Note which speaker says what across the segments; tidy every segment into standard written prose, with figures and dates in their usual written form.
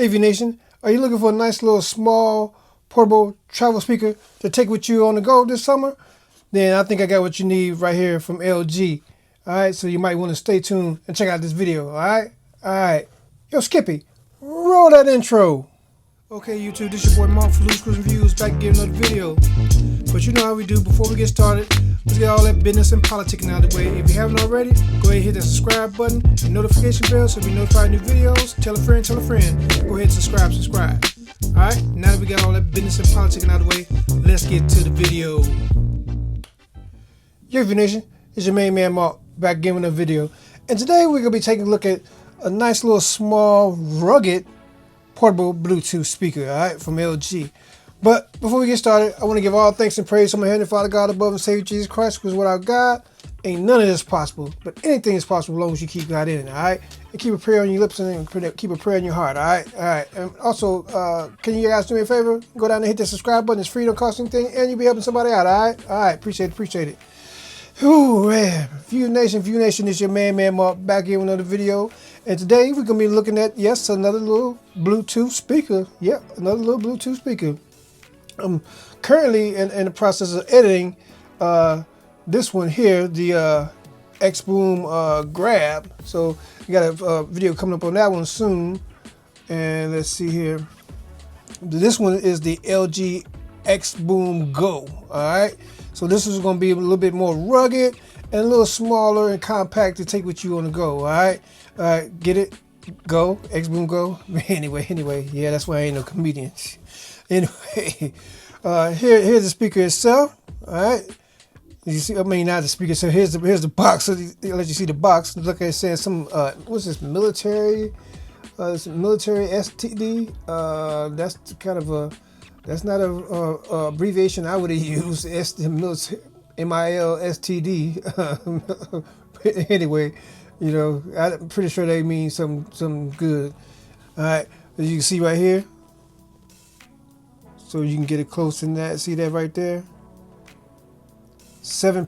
Speaker 1: AV Nation, are you looking for a nice little small portable travel speaker to take with you on the go this summer? Then I think I got what you need right here from LG. Alright, so you might want to stay tuned and check out this video. Alright. Yo, Skippy, roll that intro. Okay, YouTube, this your boy Mark for LOOSESCREWZZANDVIEWS, back again another video. But you know how we do. Before we get started, let's get all that business and politicking out of the way. If you haven't already, go ahead and hit that subscribe button and notification bell so you'll be notified of new videos. Tell a friend, tell a friend. Go ahead and subscribe. Alright, now that we got all that business and politicking out of the way, let's get to the video. Yo, AV Nation, it's your main man Mark, back again with another video. And today we're going to be taking a look at a nice little small, rugged, portable Bluetooth speaker, alright, from LG. But before we get started, I want to give all thanks and praise to my Heavenly Father God above and Savior Jesus Christ, because without God, ain't none of this possible. But anything is possible as long as you keep God in it, alright? And keep a prayer on your lips and keep a prayer in your heart, alright? Alright. And also, can you guys do me a favor? Go down and hit that subscribe button. It's free, don't cost anything, and you'll be helping somebody out, alright? Alright, appreciate it. Whew, man. View Nation, is your man Mark, back here with another video. And today we're going to be looking at, yes, another little Bluetooth speaker. Yep, another little Bluetooth speaker. I'm currently in the process of editing this one here, the XBOOM Grab. So we got a video coming up on that one soon. And let's see here. This one is the LG XBOOM Go. Alright. So this is going to be a little bit more rugged and a little smaller and compact to take with you on the go. Alright. Get it? Go. XBOOM Go. Anyway. Yeah, that's why I ain't no comedian. Anyway, here's the speaker itself. All right, you see, I mean, not the speaker. So here's the box. So they let you see the box. Look at it saying some what's this, military? It's military STD. That's kind of a, that's not a abbreviation I would have used. Military MILSTD. Anyway, you know, I'm pretty sure they mean some good. All right, as you can see right here. So you can get it close in that. See that right there? 7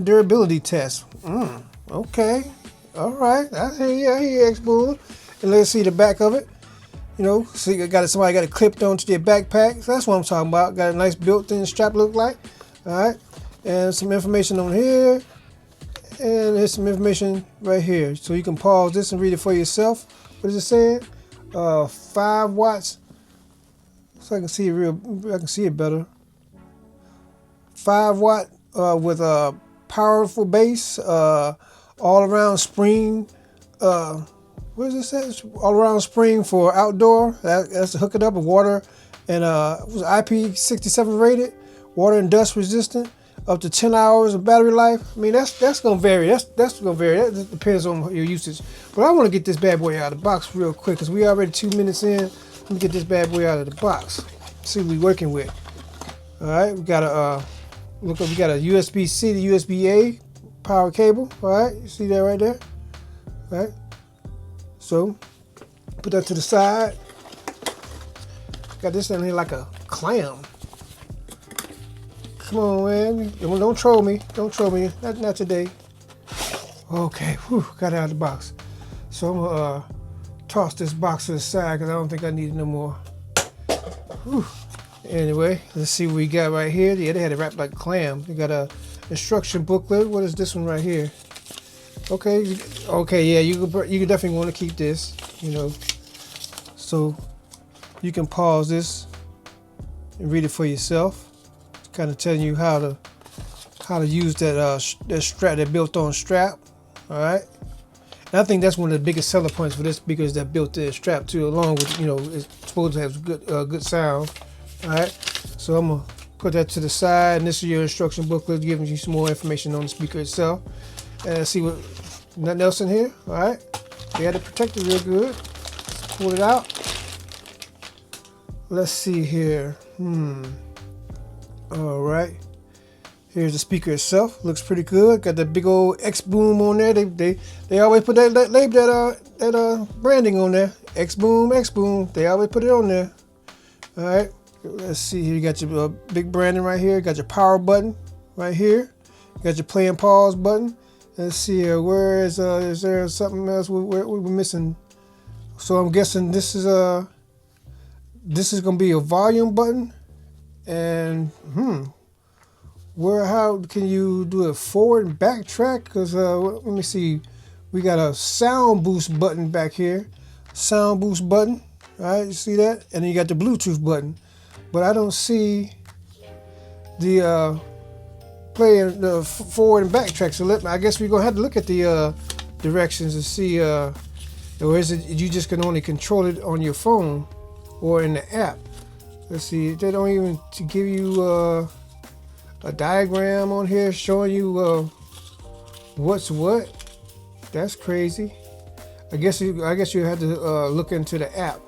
Speaker 1: durability test. Okay. All right. I hear you, XBOOM. And let's see the back of it. You know, see, somebody got it clipped onto their backpack. So that's what I'm talking about. Got a nice built-in strap look like. All right. And some information on here. And there's some information right here. So you can pause this and read it for yourself. What is it saying? 5 watts. So I can see it better. 5 watt with a powerful bass, all around spring. What does it say? All around spring for outdoor. That's to hook it up with water and was IP67 rated, water and dust resistant, up to 10 hours of battery life. I mean, that's gonna vary. That's gonna vary. That depends on your usage. But I want to get this bad boy out of the box real quick because we already 2 minutes in. Let me get this bad boy out of the box. See what we're working with. All right, we got a look up. We got a USB-C to USB-A power cable. All right, you see that right there. All right. So put that to the side. Got this in here like a clam. Come on, man. Don't troll me. Don't troll me. Not today. Okay. Whew, got it out of the box. So I'm gonna toss this box to the side because I don't think I need it no more. Whew. Anyway, let's see what we got right here. Yeah, they had it wrapped like a clam. They got a instruction booklet. What is this one right here? Okay, yeah, you definitely want to keep this, you know. So you can pause this and read it for yourself. It's kind of telling you how to use that strap, that built-on strap. All right. And I think that's one of the biggest selling points for this speaker is that built-in strap too, along with, you know, it's supposed to have good sound. All right, so I'm gonna put that to the side, and this is your instruction booklet giving you some more information on the speaker itself. And see what, nothing else in here. All right, they had it protected real good. Pull it out. Let's see here. All right. Here's the speaker itself. Looks pretty good. Got that big old XBOOM on there. They always put that label, that branding on there. XBOOM. They always put it on there. All right. Let's see here. You got your big branding right here. Got your power button right here. You got your play and pause button. Let's see here. Where is there something else we're missing? So I'm guessing this is this is gonna be a volume button, and how can you do a forward and backtrack? Because let me see, we got a sound boost button back here, sound boost button. All right, you see that? And then you got the Bluetooth button, but I don't see the playing the forward and backtrack. So I guess we're gonna have to look at the directions and see, or is it you just can only control it on your phone or in the app? Let's see, they don't even to give you a diagram on here showing you what's what. That's crazy. I guess you have to look into the app,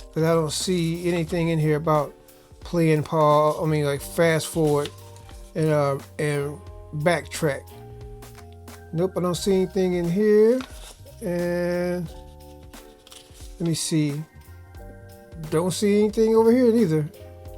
Speaker 1: because I don't see anything in here about playing pause. I mean, like fast forward and backtrack. Nope, I don't see anything in here. And let me see. Don't see anything over here either.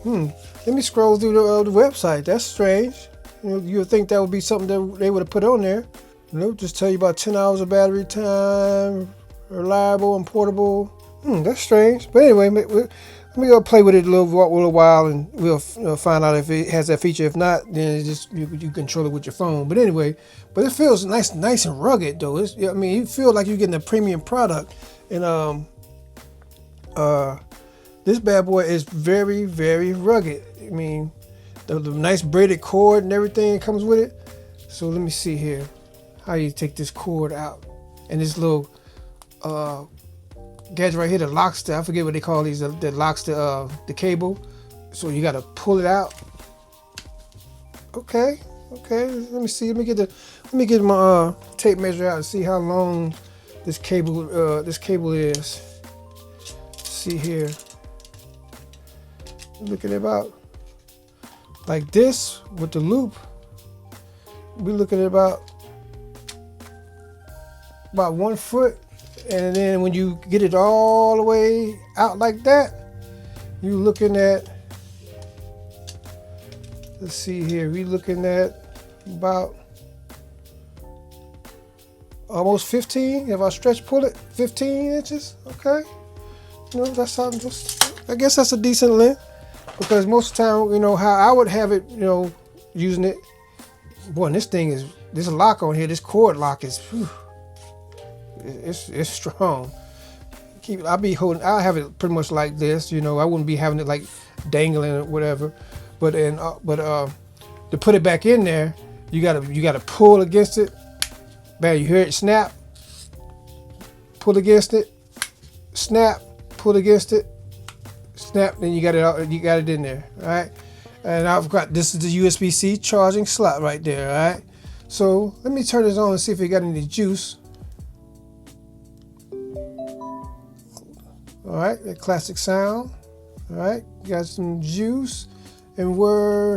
Speaker 1: Let me scroll through the website. That's strange. You would think that would be something that they would have put on there. Nope, just tell you about 10 hours of battery time, reliable and portable. That's strange. But anyway, let me go play with it a little while, and we'll find out if it has that feature. If not, then it's just you control it with your phone. But anyway, it feels nice and rugged though. I mean, you feel like you're getting a premium product, and this bad boy is very, very rugged. I mean, the nice braided cord and everything that comes with it. So let me see here how you take this cord out, and this little gadget right here that locks I forget what they call these, that locks the cable. So you got to pull it out. Okay. Let me see. Let me get my tape measure out and see how long this cable is. Let's see here. Look at it, about like this with the loop. We're looking at about 1 foot. And then when you get it all the way out like that, you're looking at, let's see here, we're looking at about almost 15. If I pull it, 15 inches. Okay. That's something. I guess that's a decent length, because most of the time, how I would have it, using it. Boy, and this lock on here, this cord lock is, whew, it's strong. I'll have it pretty much like this, I wouldn't be having it like dangling or whatever. But to put it back in there, you gotta pull against it. Man, you hear it snap. Pull against it, snap. Pull against it, snap. Then you got it in there. All right. And this is the USB-C charging slot right there. All right. So let me turn this on and see if it got any juice. All right, that classic sound. All right, got some juice. And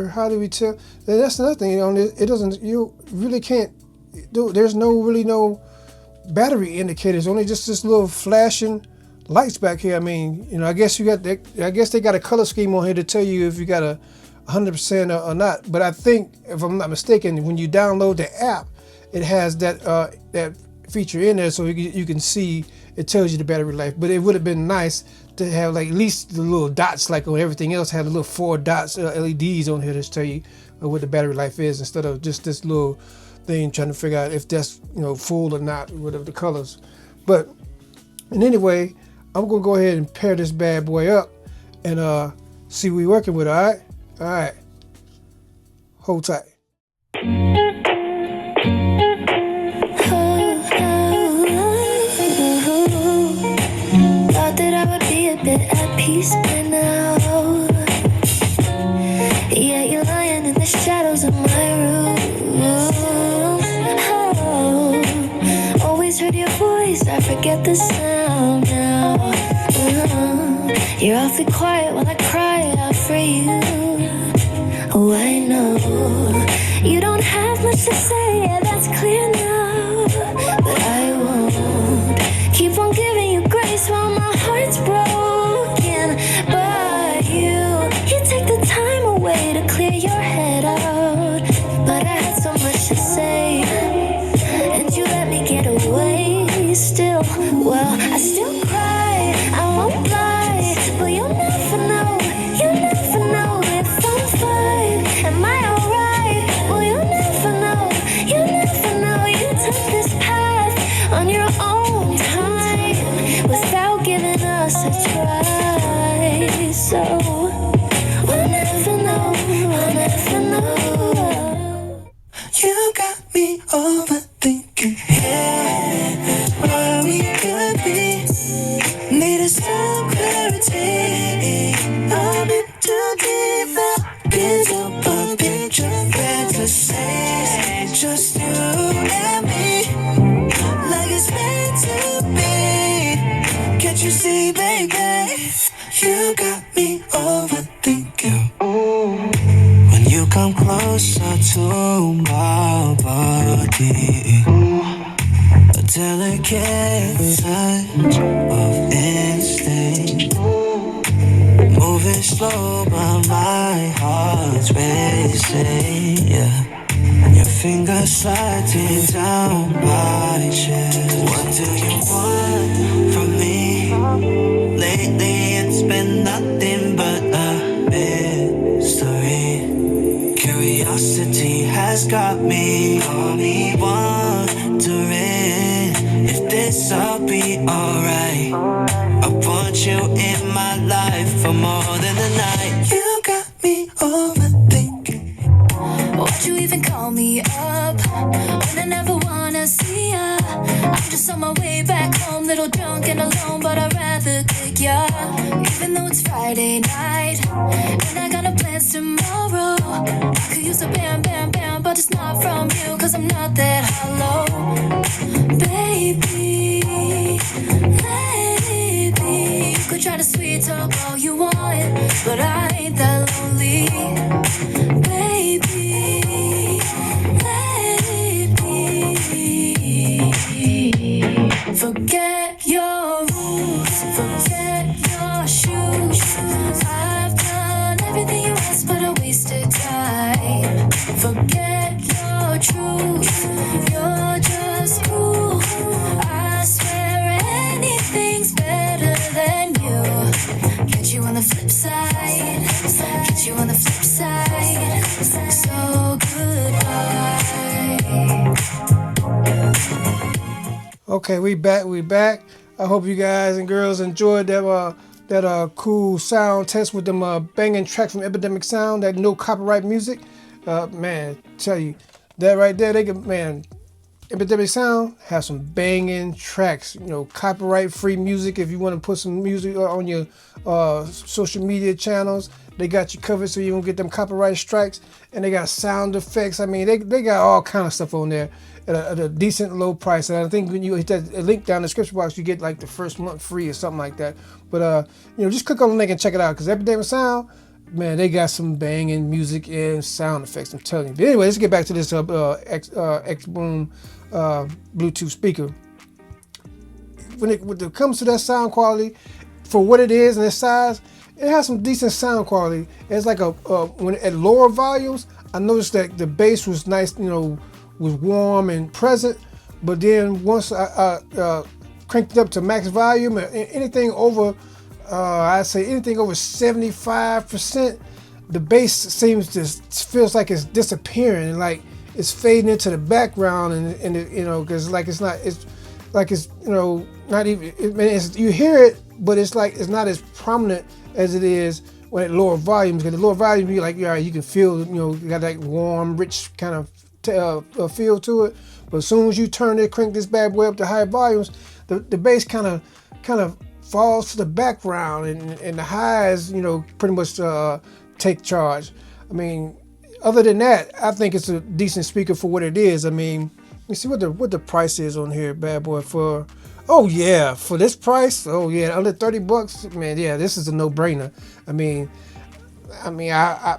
Speaker 1: how do we tell? That's another thing. It doesn't. You really can't. There's no battery indicators. Only just this little flashing lights back here. I mean, I guess they got a color scheme on here to tell you if you got a 100% or not. But I think, if I'm not mistaken, when you download the app, it has that feature in there, so you can see. It tells you the battery life. But it would have been nice to have like at least the little dots, like on everything else, had the little 4 dots, LEDs on here to tell you what the battery life is, instead of just this little thing trying to figure out if that's full or not, whatever the colors. But and anyway, I'm gonna go ahead and pair this bad boy up and see what we're working with. All right, hold tight.
Speaker 2: At peace by now. Yeah, you're lying in the shadows of my room. Oh, always heard your voice, I forget the sound now. You're awfully quiet when I cry out for you. Oh, I know you don't have much to say, yeah, that's clear now. But I won't keep on giving you grace while my heart's broken. But you take the time away to clear your head out. But I had so much to say, and you let me get away still. Well, I still cry, I won't lie, but you'll never know. us to try. So we'll never know, we'll never know. You got me overthinking, yeah, where we could be. Needed some clarity. I'm in too deep. Into a picture fantasy. Just you and me, like it's meant to be. Can't you see, baby? You got me overthinking. When you come closer to my body, a delicate touch of instinct, moving slow but my heart's racing, yeah. Your fingers sliding down my chest. What do you want from me? Lately it's been nothing but a mystery. Curiosity has got me wondering if this'll be alright. I want you in my life for more than a night. You got me overthinking. Why'd you even call me up when I never wanna see ya? I'm just on my way back home, little drunk and alone, but I'd rather kick ya. Even though it's Friday night and I got no plans tomorrow, I could use a bam, bam, bam, but it's not from you, cause I'm not that hollow. Baby, let it be. You could try to sweet talk all you want, but I ain't that lonely. Baby, let it be. Forget your rules, forget your shoes. I've done everything you asked, but I wasted time. Forget your truth, you're just cool. I swear anything's better than you. Get you on the flip side, get you on the flip side. So goodbye.
Speaker 1: Okay, we back. I hope you guys and girls enjoyed that cool sound test with them banging tracks from Epidemic Sound, that no copyright music. Man, tell you that right there, Epidemic Sound has some banging tracks. You know, copyright free music. If you want to put some music on your social media channels, they got you covered so you don't get them copyright strikes. And they got sound effects. I mean, they got all kind of stuff on there at a decent low price. And I think when you hit that link down in the description box, you get like the first month free or something like that. But you know, just click on the link and check it out, because Epidemic Sound, man, they got some banging music and sound effects, I'm telling you. But anyway, let's get back to this XBOOM Bluetooth speaker. When it comes to that sound quality, for what it is and its size, it has some decent sound quality. It's like when at lower volumes, I noticed that the bass was nice, you know, was warm and present. But then once I cranked it up to max volume, anything over, I'd say anything over 75%, the bass feels like it's disappearing, and like it's fading into the background, and it, you know, because like it's you know, not even, you hear it, but it's like it's not as prominent as it is when at lower volumes. Because the lower volumes, you like, yeah, you can feel, you know, you got that warm, rich kind of feel to it. But as soon as you crank this bad boy up to higher volumes, the bass kind of falls to the background, and the highs, you know, pretty much take charge. I mean, other than that, I think it's a decent speaker for what it is. I mean, you see what the price is on here, bad boy, for, oh yeah, for this price, oh yeah, under $30, man, yeah, this is a no-brainer. I mean, I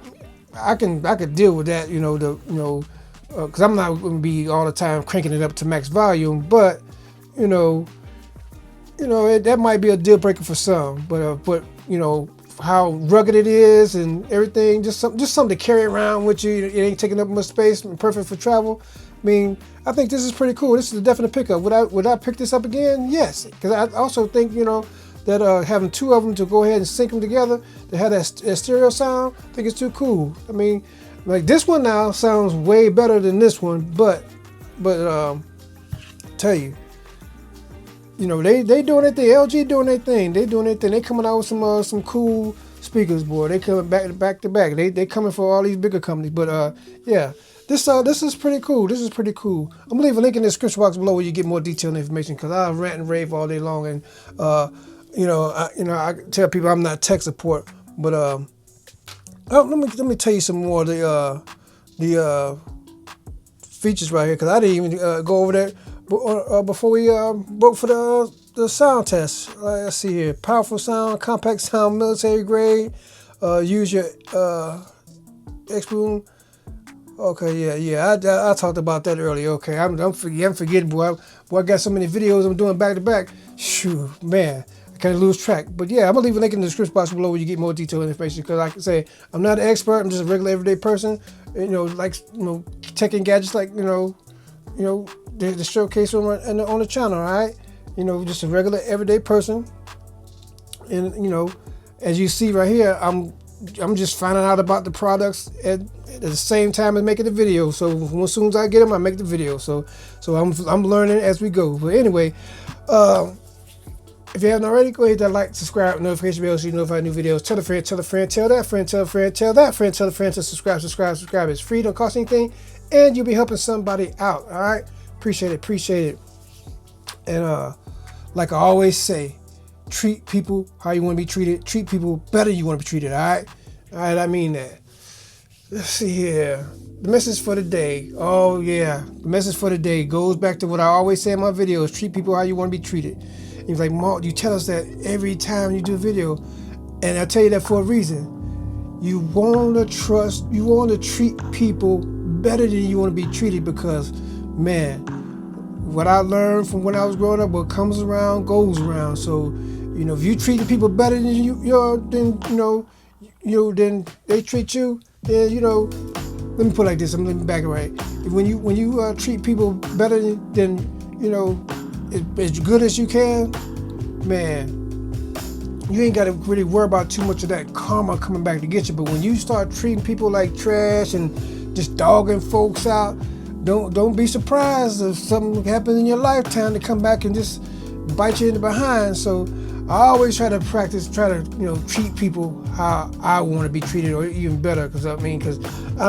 Speaker 1: could deal with that, you know, because I'm not going to be all the time cranking it up to max volume, but you know, that might be a deal breaker for some. But you know how rugged it is and everything, just something to carry around with you. It ain't taking up much space, and perfect for travel. I mean, I think this is pretty cool. This is a definite pickup. Would I pick this up again? Yes, because I also think, you know, that having two of them to go ahead and sync them together to have that stereo sound, I think it's too cool. I mean, like this one now sounds way better than this one, but tell you, you know, they doing their thing. LG doing their thing. They doing their thing. They coming out with some cool speakers, boy. They coming back to back. They coming for all these bigger companies. But yeah, this is pretty cool. This is pretty cool. I'm gonna leave a link in the description box below where you get more detailed information, because I rant and rave all day long, and you know, I tell people I'm not tech support, but let me tell you some more of the features right here, because I didn't even go over that before we broke for the sound test. Let's see here: powerful sound, compact sound, military grade. Use your XBOOM. Okay, yeah. I talked about that earlier. Okay, I'm forgetting, boy. I got so many videos I'm doing back to back. Shoot, man. I kind of lose track. But yeah, I'm gonna leave a link in the description box below where you get more detailed information, because like I say, I'm not an expert. I'm just a regular everyday person. You know, like, you know, tech and gadgets, like, you know, the showcase on the channel. All right, you know, just a regular everyday person. And you know, as you see right here, I'm just finding out about the products at the same time as making the video. So as soon as I get them, I make the video. So I'm learning as we go. But anyway, if you haven't already, go ahead and like, subscribe, notification bell so you notify new videos. Tell a friend, tell a friend, tell that friend, tell a friend, tell that friend, tell a friend to subscribe. It's free, don't cost anything, and you'll be helping somebody out. All right, appreciate it. And like I always say, treat people how you want to be treated. Treat people better than you want to be treated. All right, I mean that. Let's see here. The message for the day. Oh yeah, the message for the day goes back to what I always say in my videos: treat people how you want to be treated. He's like, Mark, you tell us that every time you do a video, and I tell you that for a reason. You want to treat people better than you want to be treated, because, man, what I learned from when I was growing up, what comes around goes around. So, you know, if you treat people better than then they treat you, then, you know, let me put it like this. Let me back it right. When you treat people better than, you know, as good as you can, man, you ain't got to really worry about too much of that karma coming back to get you. But when you start treating people like trash and just dogging folks out, don't be surprised if something happens in your lifetime to come back and just bite you in the behind. So I always try to treat people how I want to be treated, or even better, because I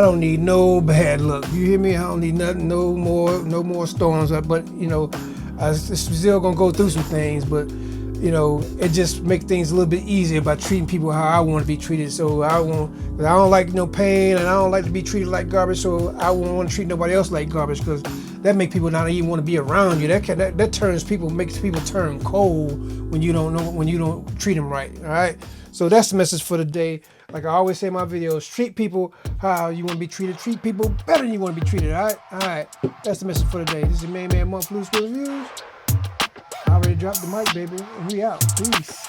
Speaker 1: don't need no bad luck. You hear me? I don't need nothing, no more storms. But you know, I'm still gonna go through some things, but you know, it just makes things a little bit easier by treating people how I want to be treated. So I don't like no pain, and I don't like to be treated like garbage. So I won't want to treat nobody else like garbage, because that makes people not even want to be around you. That makes people turn cold when you don't treat them right. All right. So that's the message for the day. Like I always say in my videos, treat people how you want to be treated. Treat people better than you want to be treated. All right. That's the message for the day. This is your main man, Monk, LOOSESCREWZZANDVIEWS. I already dropped the mic, baby, and we out. Peace.